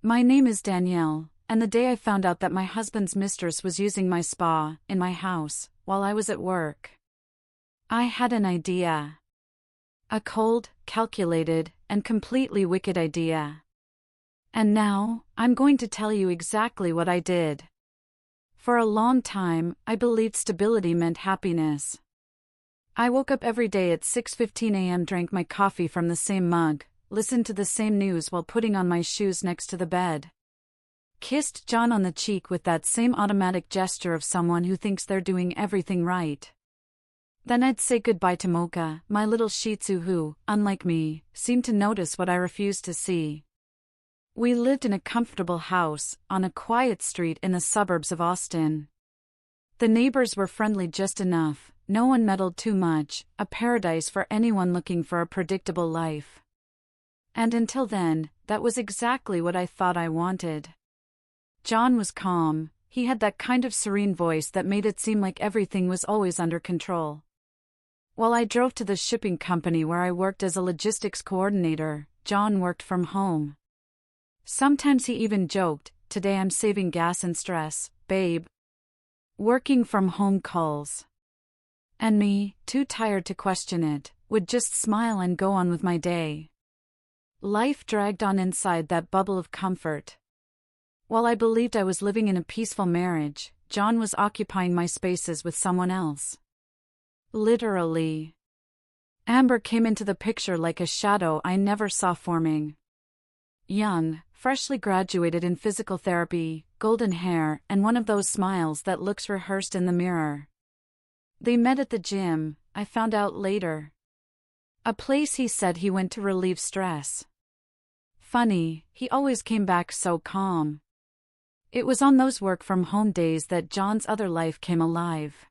My name is Danielle, and the day I found out that my husband's mistress was using my spa in my house while I was at work, I had an idea. A cold, calculated, and completely wicked idea. And now, I'm going to tell you exactly what I did. For a long time, I believed stability meant happiness. I woke up every day at 6:15 a.m., drank my coffee from the same mug, listened to the same news while putting on my shoes next to the bed. Kissed John on the cheek with that same automatic gesture of someone who thinks they're doing everything right. Then I'd say goodbye to Mocha, my little Shih Tzu who, unlike me, seemed to notice what I refused to see. We lived in a comfortable house, on a quiet street in the suburbs of Austin. The neighbors were friendly just enough, no one meddled too much, a paradise for anyone looking for a predictable life. And until then, that was exactly what I thought I wanted. John was calm, he had that kind of serene voice that made it seem like everything was always under control. While I drove to the shipping company where I worked as a logistics coordinator, John worked from home. Sometimes he even joked, "Today I'm saving gas and stress, babe." Working from home calls. And me, too tired to question it, would just smile and go on with my day. Life dragged on inside that bubble of comfort. While I believed I was living in a peaceful marriage, John was occupying my spaces with someone else. Literally. Amber came into the picture like a shadow I never saw forming. Young, freshly graduated in physical therapy, golden hair, and one of those smiles that looks rehearsed in the mirror. They met at the gym, I found out later. A place he said he went to relieve stress. Funny, he always came back so calm. It was on those work-from-home days that John's other life came alive.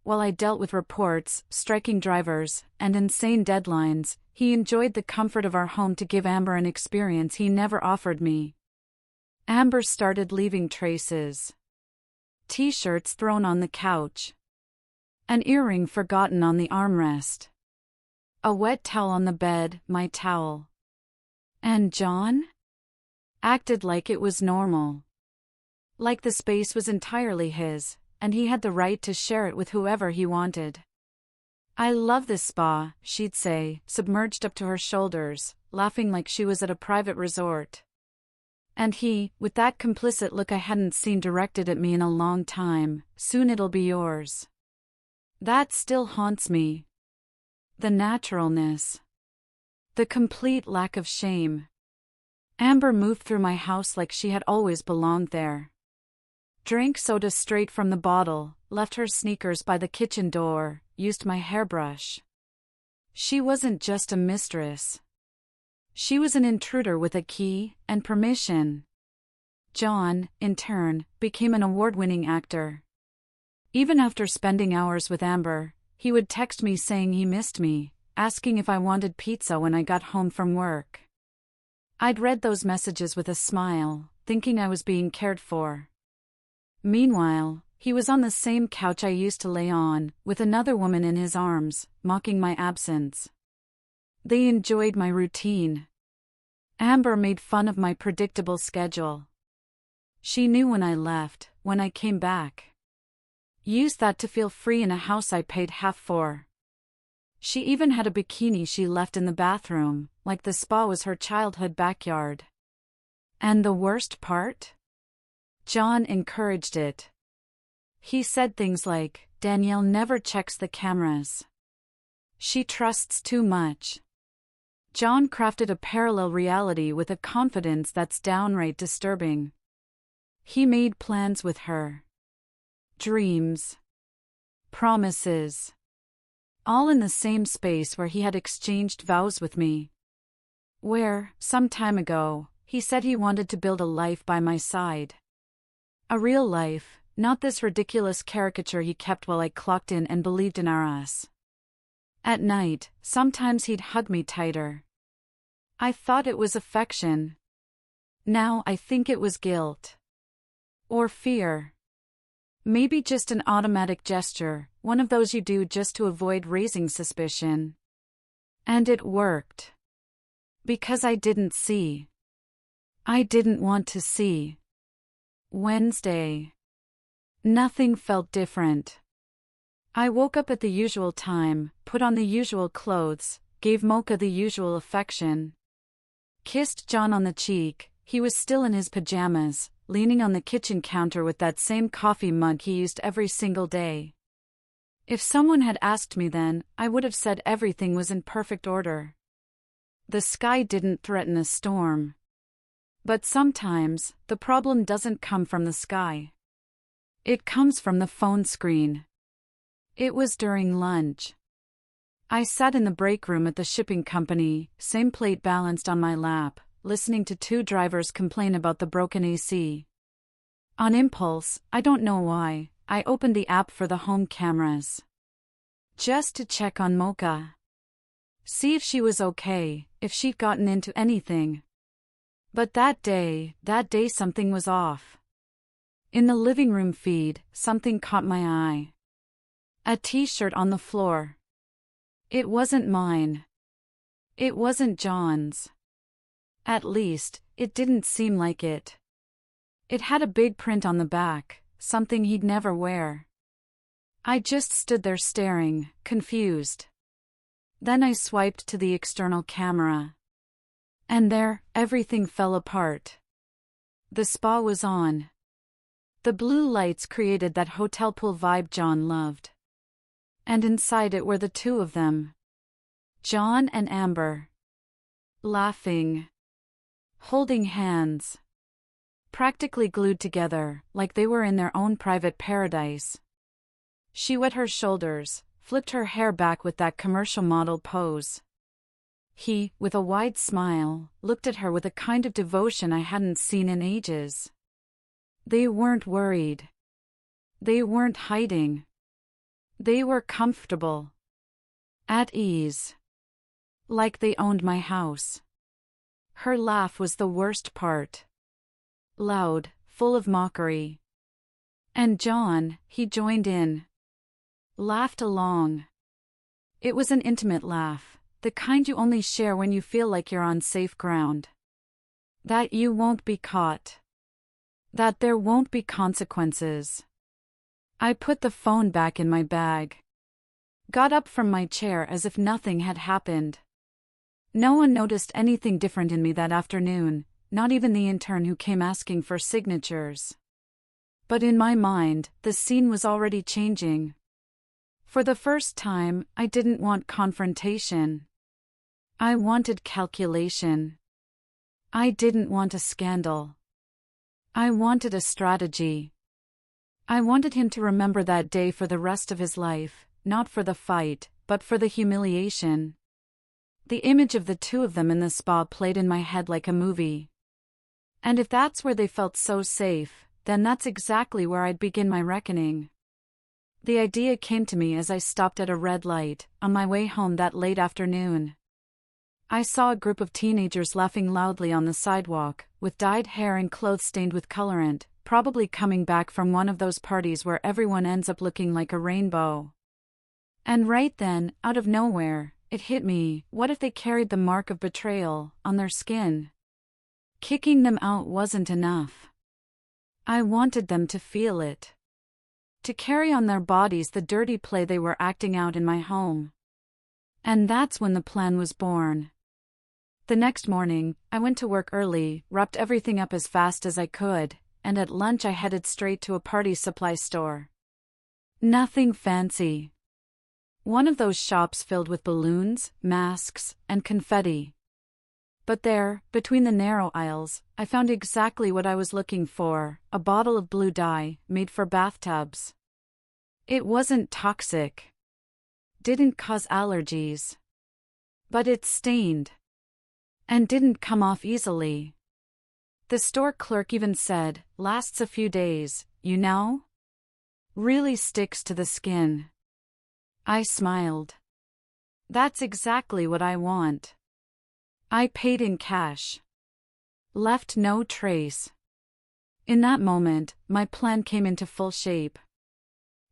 While I dealt with reports, striking drivers, and insane deadlines, he enjoyed the comfort of our home to give Amber an experience he never offered me. Amber started leaving traces. T-shirts thrown on the couch. An earring forgotten on the armrest. A wet towel on the bed, my towel. And John? Acted like it was normal. Like the space was entirely his, and he had the right to share it with whoever he wanted. "I love this spa," she'd say, submerged up to her shoulders, laughing like she was at a private resort. And he, with that complicit look I hadn't seen directed at me in a long time, "Soon it'll be yours." That still haunts me. The naturalness. The complete lack of shame. Amber moved through my house like she had always belonged there. Drank soda straight from the bottle, left her sneakers by the kitchen door, used my hairbrush. She wasn't just a mistress. She was an intruder with a key and permission. John, in turn, became an award-winning actor. Even after spending hours with Amber, he would text me saying he missed me, asking if I wanted pizza when I got home from work. I'd read those messages with a smile, thinking I was being cared for. Meanwhile, he was on the same couch I used to lay on, with another woman in his arms, mocking my absence. They enjoyed my routine. Amber made fun of my predictable schedule. She knew when I left, when I came back. Used that to feel free in a house I paid half for. She even had a bikini she left in the bathroom, like the spa was her childhood backyard. And the worst part? John encouraged it. He said things like, "Danielle never checks the cameras. She trusts too much." John crafted a parallel reality with a confidence that's downright disturbing. He made plans with her. Dreams. Promises. All in the same space where he had exchanged vows with me. Where, some time ago, he said he wanted to build a life by my side. A real life, not this ridiculous caricature he kept while I clocked in and believed in our us. At night, sometimes he'd hug me tighter. I thought it was affection. Now I think it was guilt. Or fear. Maybe just an automatic gesture, one of those you do just to avoid raising suspicion. And it worked. Because I didn't see. I didn't want to see. Wednesday. Nothing felt different. I woke up at the usual time, put on the usual clothes, gave Mocha the usual affection. Kissed John on the cheek. He was still in his pajamas, leaning on the kitchen counter with that same coffee mug he used every single day. If someone had asked me then, I would have said everything was in perfect order. The sky didn't threaten a storm. But sometimes, the problem doesn't come from the sky. It comes from the phone screen. It was during lunch. I sat in the break room at the shipping company, same plate balanced on my lap, listening to two drivers complain about the broken AC. On impulse, I don't know why, I opened the app for the home cameras. Just to check on Mocha. See if she was okay, if she'd gotten into anything. But that day something was off. In the living room feed, something caught my eye. A t-shirt on the floor. It wasn't mine. It wasn't John's. At least, it didn't seem like it. It had a big print on the back, something he'd never wear. I just stood there staring, confused. Then I swiped to the external camera. And there, everything fell apart. The spa was on. The blue lights created that hotel pool vibe John loved. And inside it were the two of them. John and Amber. Laughing. Holding hands. Practically glued together, like they were in their own private paradise. She wet her shoulders, flipped her hair back with that commercial model pose. He, with a wide smile, looked at her with a kind of devotion I hadn't seen in ages. They weren't worried. They weren't hiding. They were comfortable. At ease. Like they owned my house. Her laugh was the worst part. Loud, full of mockery. And John, he joined in. Laughed along. It was an intimate laugh, the kind you only share when you feel like you're on safe ground. That you won't be caught. That there won't be consequences. I put the phone back in my bag. Got up from my chair as if nothing had happened. No one noticed anything different in me that afternoon, not even the intern who came asking for signatures. But in my mind, the scene was already changing. For the first time, I didn't want confrontation. I wanted calculation. I didn't want a scandal. I wanted a strategy. I wanted him to remember that day for the rest of his life, not for the fight, but for the humiliation. The image of the two of them in the spa played in my head like a movie. And if that's where they felt so safe, then that's exactly where I'd begin my reckoning. The idea came to me as I stopped at a red light, on my way home that late afternoon. I saw a group of teenagers laughing loudly on the sidewalk, with dyed hair and clothes stained with colorant, probably coming back from one of those parties where everyone ends up looking like a rainbow. And right then, out of nowhere, it hit me, what if they carried the mark of betrayal on their skin? Kicking them out wasn't enough. I wanted them to feel it. To carry on their bodies the dirty play they were acting out in my home. And that's when the plan was born. The next morning, I went to work early, wrapped everything up as fast as I could, and at lunch I headed straight to a party supply store. Nothing fancy. One of those shops filled with balloons, masks, and confetti. But there, between the narrow aisles, I found exactly what I was looking for, a bottle of blue dye, made for bathtubs. It wasn't toxic. Didn't cause allergies. But it stained. And didn't come off easily. The store clerk even said, lasts a few days, you know? Really sticks to the skin. I smiled. That's exactly what I want. I paid in cash. Left no trace. In that moment, my plan came into full shape.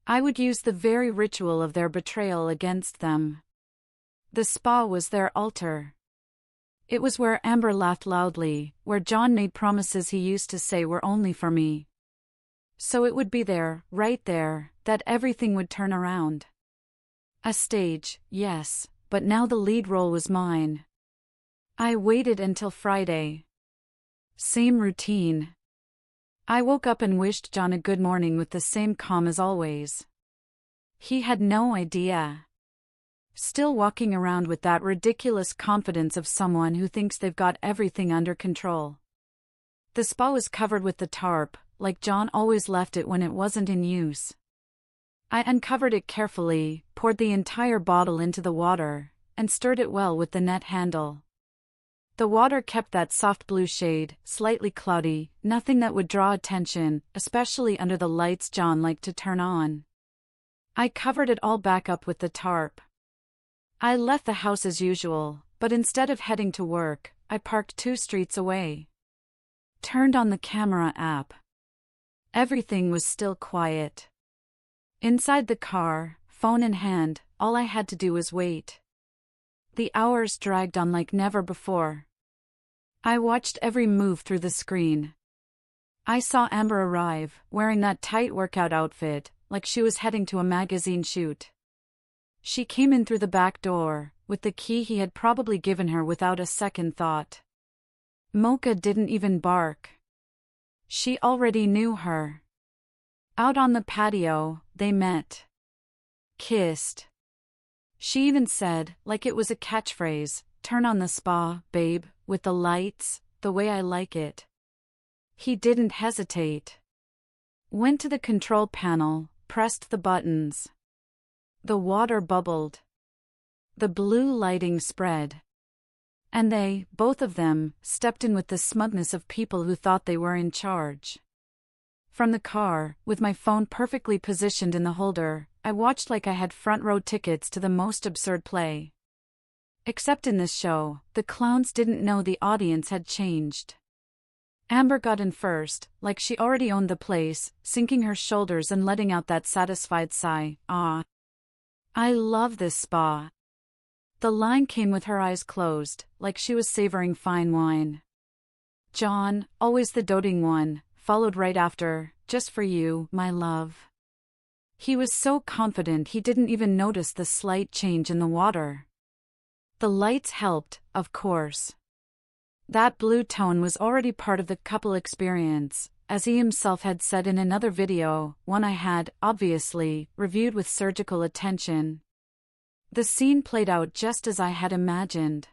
I would use the very ritual of their betrayal against them. The spa was their altar. It was where Amber laughed loudly, where John made promises he used to say were only for me. So it would be there, right there, that everything would turn around. A stage, yes, but now the lead role was mine. I waited until Friday. Same routine. I woke up and wished John a good morning with the same calm as always. He had no idea. Still walking around with that ridiculous confidence of someone who thinks they've got everything under control. The spa was covered with the tarp, like John always left it when it wasn't in use. I uncovered it carefully, poured the entire bottle into the water, and stirred it well with the net handle. The water kept that soft blue shade, slightly cloudy, nothing that would draw attention, especially under the lights John liked to turn on. I covered it all back up with the tarp. I left the house as usual, but instead of heading to work, I parked 2 streets away. Turned on the camera app. Everything was still quiet. Inside the car, phone in hand, all I had to do was wait. The hours dragged on like never before. I watched every move through the screen. I saw Amber arrive, wearing that tight workout outfit, like she was heading to a magazine shoot. She came in through the back door, with the key he had probably given her without a second thought. Mocha didn't even bark. She already knew her. Out on the patio, they met. Kissed. She even said, like it was a catchphrase, "Turn on the spa, babe, with the lights, the way I like it." He didn't hesitate. Went to the control panel, pressed the buttons. The water bubbled. The blue lighting spread. And they, both of them, stepped in with the smugness of people who thought they were in charge. From the car, with my phone perfectly positioned in the holder, I watched like I had front-row tickets to the most absurd play. Except in this show, the clowns didn't know the audience had changed. Amber got in first, like she already owned the place, sinking her shoulders and letting out that satisfied sigh. "Ah. I love this spa." The line came with her eyes closed, like she was savoring fine wine. John, always the doting one, followed right after, "Just for you, my love." He was so confident he didn't even notice the slight change in the water. The lights helped, of course. That blue tone was already part of the couple experience, as he himself had said in another video, one I had, obviously, reviewed with surgical attention. The scene played out just as I had imagined.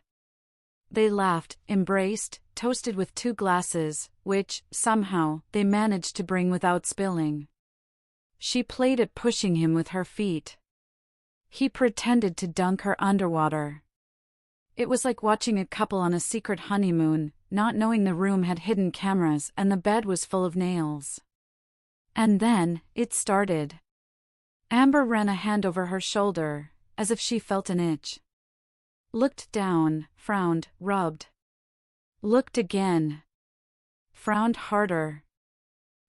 They laughed, embraced, toasted with 2 glasses, which, somehow, they managed to bring without spilling. She played at pushing him with her feet. He pretended to dunk her underwater. It was like watching a couple on a secret honeymoon, not knowing the room had hidden cameras and the bed was full of nails. And then, it started. Amber ran a hand over her shoulder, as if she felt an itch. Looked down, frowned, rubbed. Looked again. Frowned harder.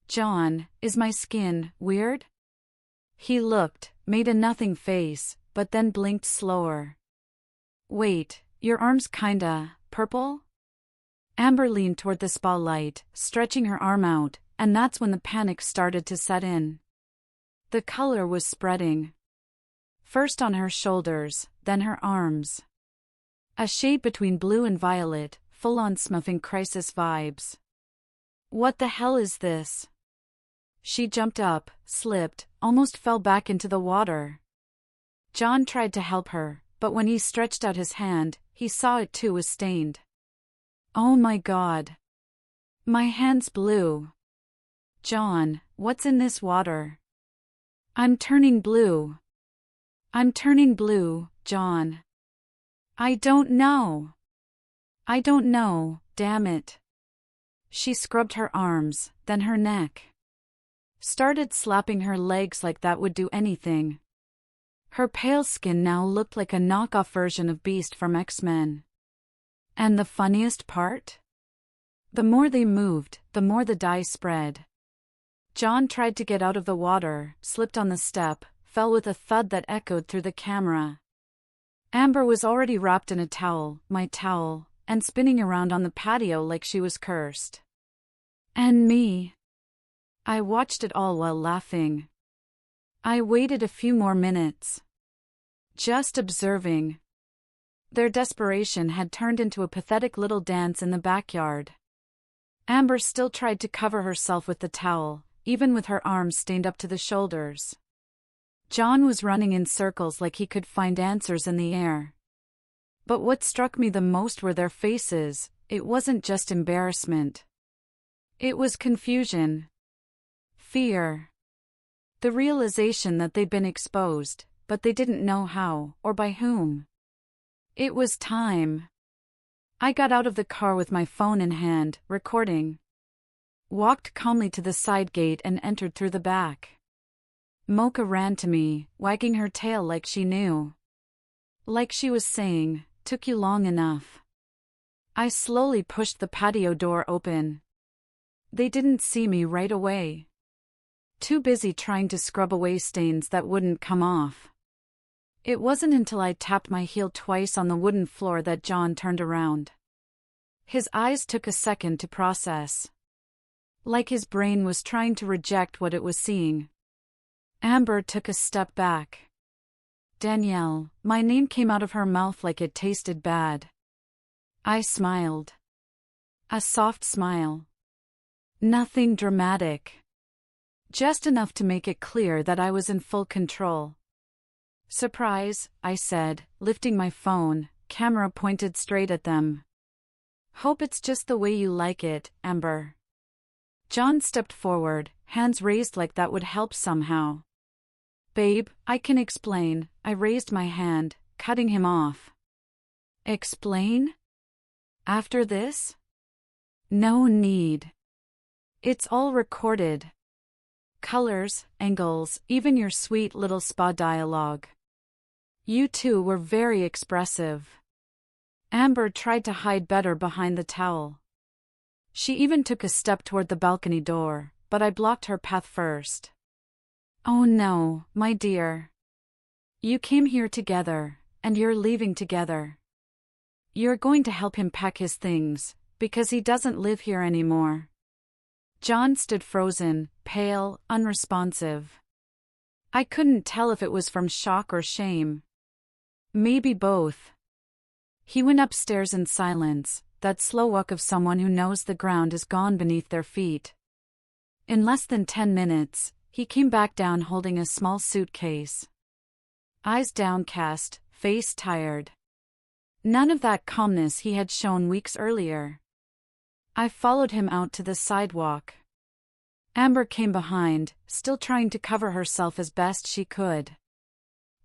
"John, is my skin weird?" He looked, made a nothing face, but then blinked slower. "Wait, your arm's kinda purple?" Amber leaned toward the spa light, stretching her arm out, and that's when the panic started to set in. The color was spreading. First on her shoulders, then her arms. A shade between blue and violet, full-on Smuffing Crisis vibes. "What the hell is this?" She jumped up, slipped, almost fell back into the water. John tried to help her, but when he stretched out his hand, he saw it too was stained. "Oh my God. My hand's blue." "John, what's in this water?" "I'm turning blue. I'm turning blue, John. I don't know. I don't know, damn it." She scrubbed her arms, then her neck. Started slapping her legs like that would do anything. Her pale skin now looked like a knockoff version of Beast from X-Men. And the funniest part? The more they moved, the more the dye spread. John tried to get out of the water, slipped on the step, fell with a thud that echoed through the camera. Amber was already wrapped in a towel, my towel, and spinning around on the patio like she was cursed. And me. I watched it all while laughing. I waited a few more minutes. Just observing. Their desperation had turned into a pathetic little dance in the backyard. Amber still tried to cover herself with the towel, even with her arms stained up to the shoulders. John was running in circles like he could find answers in the air. But what struck me the most were their faces. It wasn't just embarrassment. It was confusion. Fear. The realization that they'd been exposed, but they didn't know how, or by whom. It was time. I got out of the car with my phone in hand, recording. Walked calmly to the side gate and entered through the back. Mocha ran to me, wagging her tail like she knew. Like she was saying, "Took you long enough." I slowly pushed the patio door open. They didn't see me right away. Too busy trying to scrub away stains that wouldn't come off. It wasn't until I tapped my heel twice on the wooden floor that John turned around. His eyes took a second to process. Like his brain was trying to reject what it was seeing. Amber took a step back. Danielle, my name came out of her mouth like it tasted bad. I smiled. A soft smile. Nothing dramatic. Just enough to make it clear that I was in full control. "Surprise," I said, lifting my phone, camera pointed straight at them. "Hope it's just the way you like it, Amber." John stepped forward, hands raised like that would help somehow. "Babe, I can explain," I raised my hand, cutting him off. "Explain? After this?" "No need. It's all recorded. Colors, angles, even your sweet little spa dialogue. You two were very expressive." Amber tried to hide better behind the towel. She even took a step toward the balcony door, but I blocked her path first. "Oh no, my dear. You came here together, and you're leaving together. You're going to help him pack his things, because he doesn't live here anymore." John stood frozen, pale, unresponsive. I couldn't tell if it was from shock or shame. Maybe both. He went upstairs in silence, that slow walk of someone who knows the ground is gone beneath their feet. In less than 10 minutes, he came back down holding a small suitcase. Eyes downcast, face tired. None of that calmness he had shown weeks earlier. I followed him out to the sidewalk. Amber came behind, still trying to cover herself as best she could.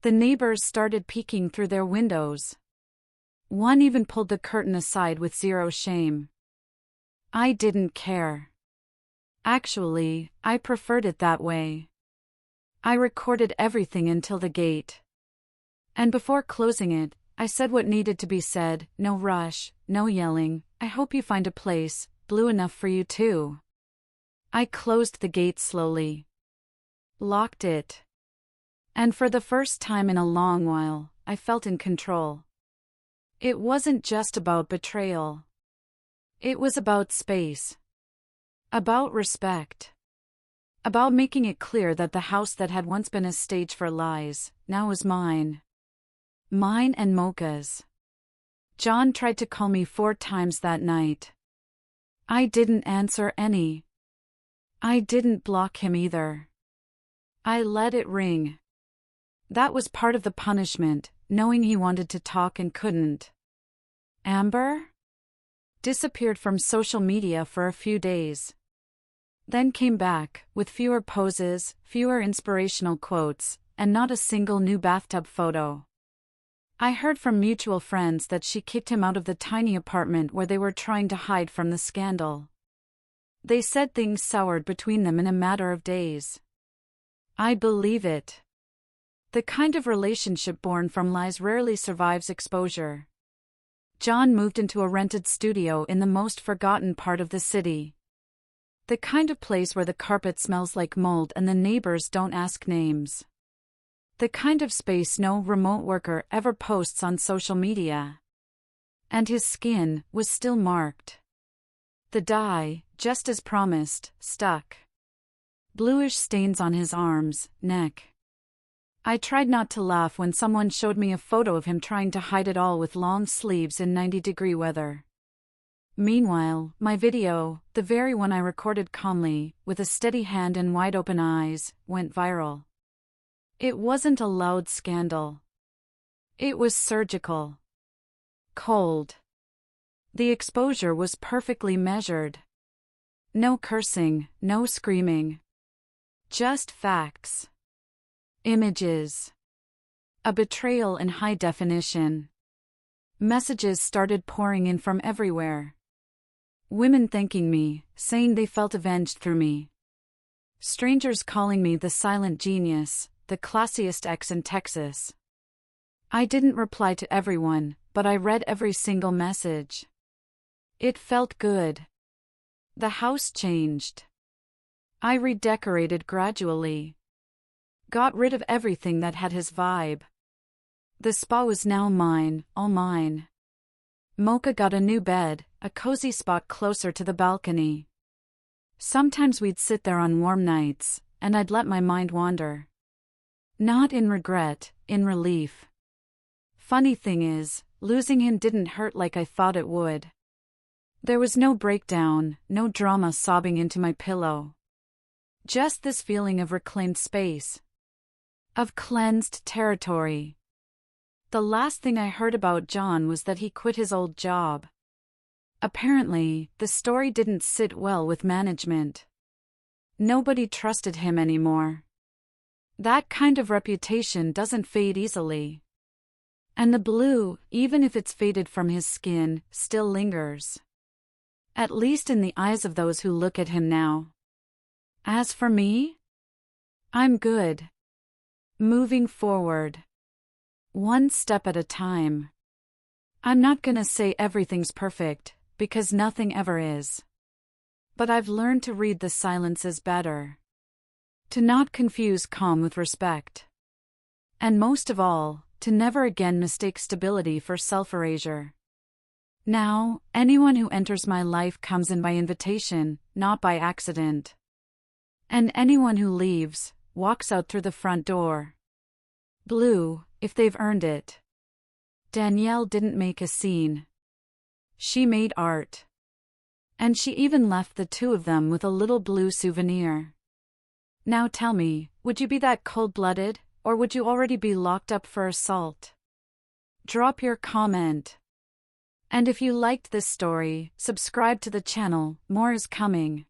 The neighbors started peeking through their windows. One even pulled the curtain aside with zero shame. I didn't care. Actually, I preferred it that way. I recorded everything until the gate. And before closing it, I said what needed to be said, no rush, no yelling. "I hope you find a place, blue enough for you too." I closed the gate slowly. Locked it. And for the first time in a long while, I felt in control. It wasn't just about betrayal. It was about space. About respect. About making it clear that the house that had once been a stage for lies, now was mine. Mine and Mocha's. John tried to call me 4 times that night. I didn't answer any. I didn't block him either. I let it ring. That was part of the punishment, knowing he wanted to talk and couldn't. Amber? Disappeared from social media for a few days. Then came back, with fewer poses, fewer inspirational quotes, and not a single new bathtub photo. I heard from mutual friends that she kicked him out of the tiny apartment where they were trying to hide from the scandal. They said things soured between them in a matter of days. I believe it. The kind of relationship born from lies rarely survives exposure. John moved into a rented studio in the most forgotten part of the city. The kind of place where the carpet smells like mold and the neighbors don't ask names. The kind of space no remote worker ever posts on social media. And his skin was still marked. The dye, just as promised, stuck. Bluish stains on his arms, neck. I tried not to laugh when someone showed me a photo of him trying to hide it all with long sleeves in 90-degree weather. Meanwhile, my video, the very one I recorded calmly, with a steady hand and wide-open eyes, went viral. It wasn't a loud scandal. It was surgical. Cold. The exposure was perfectly measured. No cursing, no screaming. Just facts. Images. A betrayal in high definition. Messages started pouring in from everywhere. Women thanking me, saying they felt avenged through me. Strangers calling me the silent genius, the classiest ex in Texas. I didn't reply to everyone, but I read every single message. It felt good. The house changed. I redecorated gradually. Got rid of everything that had his vibe. The spa was now mine, all mine. Mocha got a new bed, a cozy spot closer to the balcony. Sometimes we'd sit there on warm nights, and I'd let my mind wander. Not in regret, in relief. Funny thing is, losing him didn't hurt like I thought it would. There was no breakdown, no drama sobbing into my pillow. Just this feeling of reclaimed space. Of cleansed territory. The last thing I heard about John was that he quit his old job. Apparently, the story didn't sit well with management. Nobody trusted him anymore. That kind of reputation doesn't fade easily. And the blue, even if it's faded from his skin, still lingers. At least in the eyes of those who look at him now. As for me? I'm good. Moving forward. One step at a time. I'm not gonna say everything's perfect, because nothing ever is. But I've learned to read the silences better. To not confuse calm with respect. And most of all, to never again mistake stability for self-erasure. Now, anyone who enters my life comes in by invitation, not by accident. And anyone who leaves, walks out through the front door. Blue, if they've earned it. Danielle didn't make a scene. She made art. And she even left the two of them with a little blue souvenir. Now tell me, would you be that cold-blooded, or would you already be locked up for assault? Drop your comment. And if you liked this story, subscribe to the channel, more is coming.